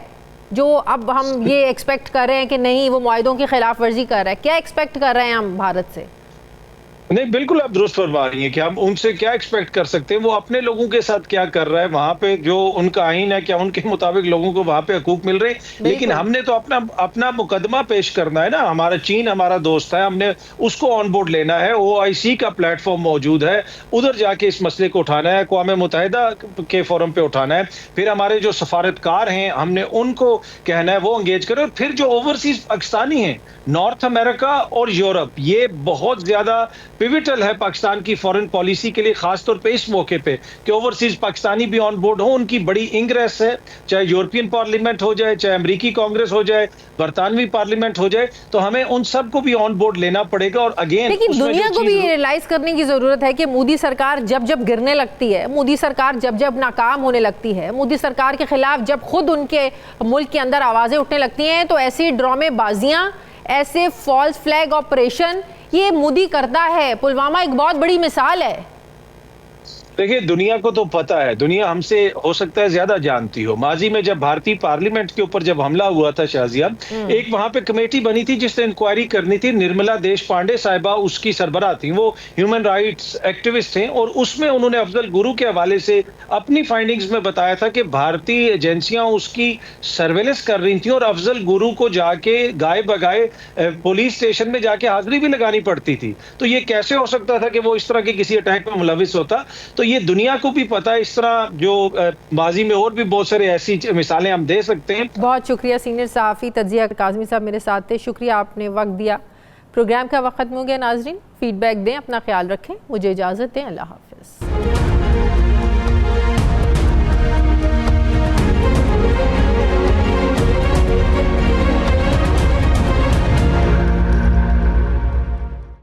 जो अब हम ये एक्सपेक्ट कर रहे हैं कि नहीं वो मुआहिदों की खिलाफ वर्जी कर रहा है? क्या एक्सपेक्ट कर रहे हैं हम भारत से? नहीं, बिल्कुल आप दुरुस्त फरमा रही हैं कि हम उनसे क्या एक्सपेक्ट कर सकते हैं। वो अपने लोगों के साथ क्या कर रहा है, वहां पे जो उनका आईन है, क्या उनके मुताबिक लोगों को वहां पे हकूक मिल रहे हैं। लेकिन हमने तो अपना अपना मुकदमा पेश करना है ना। हमारा चीन हमारा दोस्त है, हमने उसको ऑन बोर्ड लेना है। OIC का प्लेटफॉर्म मौजूद है, उधर जाके इस मसले को उठाना है, अक़वाम मुत्तहिदा के फोरम पे उठाना है। फिर हमारे जो सफारतकार हैं, हमने उनको कहना है वो एंगेज करें। और फिर जो ओवरसीज पाकिस्तानी हैं, नॉर्थ अमेरिका और यूरोप, ये बहुत ज्यादा पिविटल है पाकिस्तान की फॉरेन पॉलिसी के लिए, खासतौर पे इस मौके पे कि ओवरसीज पाकिस्तानी भी ऑन बोर्ड हो। उनकी बड़ी इंग्रेस है, चाहे यूरोपियन पार्लियामेंट हो जाए, चाहे अमेरिकी कांग्रेस हो जाए, बरतानवी पार्लियामेंट हो जाए, तो हमें उन सबको भी ऑन बोर्ड लेना पड़ेगा। और अगेन लेकिन दुनिया को भी रियलाइज करने की जरूरत है कि मोदी सरकार जब जब गिरने लगती है, मोदी सरकार जब जब नाकाम होने लगती है, मोदी सरकार के खिलाफ जब खुद उनके मुल्क के अंदर आवाजें उठने लगती हैं, तो ऐसी ड्रामेबाजियां, ऐसे फॉल्स फ्लैग ऑपरेशन ये मोदी करता है। पुलवामा एक बहुत बड़ी मिसाल है। देखिए, दुनिया को तो पता है, दुनिया हमसे हो सकता है ज्यादा जानती हो। माजी में जब भारतीय पार्लियामेंट के ऊपर जब हमला हुआ था शाजिया, एक वहां पे कमेटी बनी थी जिसने इंक्वायरी करनी थी। निर्मला देश पांडे साहिबा उसकी सरबराह थी, वो ह्यूमन राइट्स एक्टिविस्ट थे। और उसमें उन्होंने अफजल गुरु के हवाले से अपनी फाइंडिंग्स में बताया था कि भारतीय एजेंसियां उसकी सर्वेलेंस कर रही थी और अफजल गुरु को जाके गाए बगाए पुलिस स्टेशन में जाके हाजिरी भी लगानी पड़ती थी। तो ये कैसे हो सकता था कि वो इस तरह के किसी अटैक में मुलविस होता? तो ये दुनिया को भी पता है। इस तरह जो माजी में और भी बहुत सारे ऐसी मिसालें हम दे सकते हैं। बहुत शुक्रिया सीनियर सहाफ़ी तजिया काज़मी साहब मेरे साथ थे। शुक्रिया, आपने वक्त दिया। प्रोग्राम का वक्त खत्म हो गया नाजरीन। फीडबैक दें, अपना ख्याल रखें, मुझे इजाज़त दें। अल्लाह हाफ़िज़।